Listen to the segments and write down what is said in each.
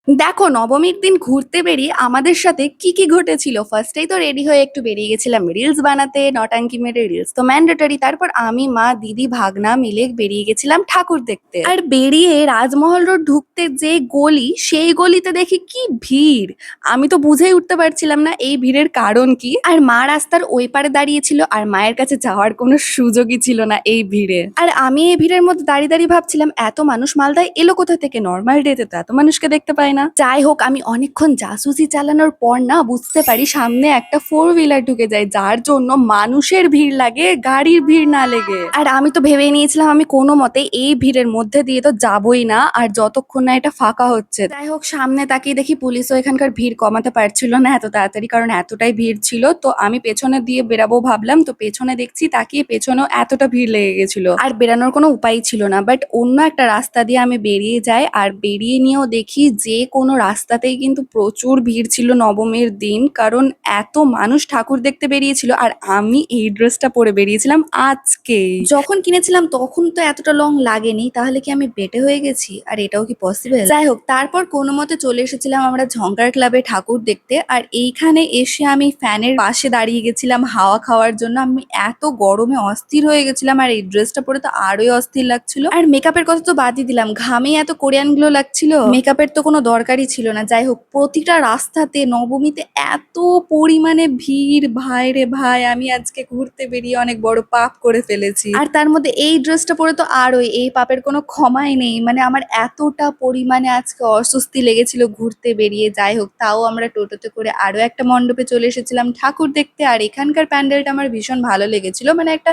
দেখো নবমীর দিন ঘুরতে বেরিয়ে আমাদের সাথে কি কি ঘটেছিল। ফার্স্টেই তো রেডি হয়ে একটু বেরিয়ে গেছিলাম রিলস বানাতে, নটাঙ্কি মেরে রিলস তো ম্যান্ডেটরি। তারপর আমি, মা, দিদি, ভাগনা মিলে বেরিয়ে গেছিলাম ঠাকুর দেখতে। আর বেরিয়ে রাজমহল রোড ঢুকতে যে গলি, সেই গলিতে দেখি কি ভিড়। আমি তো বুঝেই উঠতে পারছিলাম না এই ভিড়ের কারণ কি। আর মা রাস্তার ওই পারে দাঁড়িয়েছিল আর মায়ের কাছে যাওয়ার কোনো সুযোগই ছিল না এই ভিড়ে। আর আমি এই ভিড়ের মধ্যে দাঁড়িয়ে দাঁড়িয়ে ভাবছিলাম এত মানুষ মালদায় এলো কোথা থেকে, নর্মাল ডেতে তো এত মানুষকে দেখতে পাই না। যাই হোক, আমি অনেকক্ষণ জাসুসি চালানোর পর না বুঝতে পারি সামনে একটা 4 হুইলার ঢুকে যায়, যার জন্য মানুষের ভিড় লাগে, গাড়ির ভিড় না লেগে। আর আমি তো ভেবেই নিয়েছিলাম আমি কোনো মতে এই ভিড়ের মধ্যে দিয়ে তো যাবই না, আর যতক্ষণ না এটা ফাঁকা হচ্ছে। যাই হোক, সামনে তাকিয়ে দেখি পুলিশও এখানকার ভিড় কমাতে পারছিল না এত তাড়াতাড়ি, কারণ এতটাই ভিড় ছিল। তো আমি পেছনে দিয়ে বেরাবো ভাবলাম, তো পেছনে দেখছি তাকিয়ে পেছনেও এতটা ভিড় লেগে গেছিল আর বেরানোর কোনো উপায় ছিল না। বাট অন্য একটা রাস্তা দিয়ে আমি বেরিয়ে যাই, আর বেরিয়ে নিয়েও দেখি যে কোনো রাস্তাতেই কিন্তু প্রচুর ভিড় ছিল নবমীর দিন, কারণ এত মানুষ ঠাকুর দেখতে বেরিয়েছিল। আর আমি এই ড্রেসটা পরে বেরিয়েছিলাম আজকে, যখন কিনেছিলাম তখন তো এতটা লং লাগেনি, তাহলে কি আমি বেটে হয়ে গেছি? আর এটাও কি পসিবল? যাই হোক, তারপর কোনো মতে চলে এসেছিলাম আমরা ঝঙ্কার ক্লাবে ঠাকুর দেখতে। আর এইখানে এসে আমি ফ্যানের পাশে দাঁড়িয়ে গেছিলাম হাওয়া খাওয়ার জন্য। আমি এত গরমে অস্থির হয়ে গেছিলাম, আর এই ড্রেসটা পরে তো আরোই অস্থির লাগছিল। আর মেকআপের কথা তো বাদই দিলাম, ঘামে এত কোরিয়ান গ্লো লাগছিল, মেকআপের তো কোনো দরকারই ছিল না। যাই হোক, প্রতিটা রাস্তাতে নবমীতে এত পরিমাণে ভিড়, ভাই রে ভাই, আমি আজকে ঘুরতে বেরিয়ে অনেক বড় পাপ করে ফেলেছি। আর তার মধ্যে এই ড্রেসটা পরে তো আরোই, এই পাপের কোনো ক্ষমাই নেই। মানে আমার এতটা পরিমাণে আজকে অস্বস্তি লেগেছিল ঘুরতে বেরিয়ে। যাই হোক, তাও আমরা টোটোতে করে আরো একটা মণ্ডপে চলে এসেছিলাম ঠাকুর দেখতে। আর এখানকার প্যান্ডেলটা আমার ভীষণ ভালো লেগেছিল, মানে একটা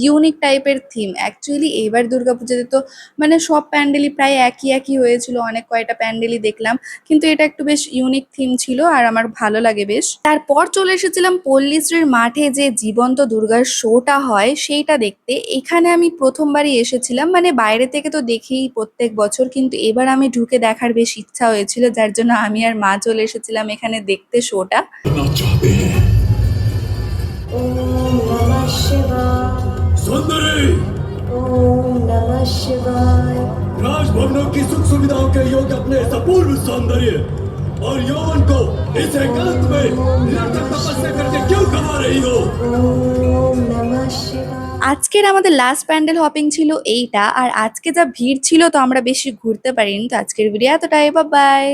ইউনিক টাইপের থিম। অ্যাকচুয়ালি এইবার দুর্গাপুজোতে তো মানে সব প্যান্ডেলই প্রায় একই একই হয়েছিল, অনেক কয়টা প্যান্ডেলই দেখলাম, কিন্তু এটা একটু বেশ ইউনিক থিম ছিল আর আমার ভালো লাগে বেশ। তারপর চলে এসেছিলাম পল্লীশ্রীর মাঠে যে জীবন্ত দুর্গার শোটা হয় সেইটা দেখতে। এখানে আমি প্রথমবারই এসেছিলাম, মানে বাইরে থেকে তো দেখেই প্রত্যেক বছর, কিন্তু এবার আমি ঢুকে দেখার বেশ ইচ্ছা হয়েছিল, যার জন্য আমি আর মা চলে এসেছিলাম এখানে দেখতে শোটা। ओम नमः शिवाय। सुंदरी ओम नमः शिवाय। राजभवनों की सुख सुविधाओं के योग्य अपने इस अपूर्व सौंदर्य और यौवन को इस एकांत में निरंतर तपस्या करके क्यों गंवा रही हो? ओम नमः शिवाय। আজকের আমাদের লাস্ট প্যান্ডেল হপিং ছিল এইটা। আর আজকে যা ভিড় ছিল তো আমরা বেশি ঘুরতে পারিনি। তো আজকের ভিডিও এতটাই, বাই বাই।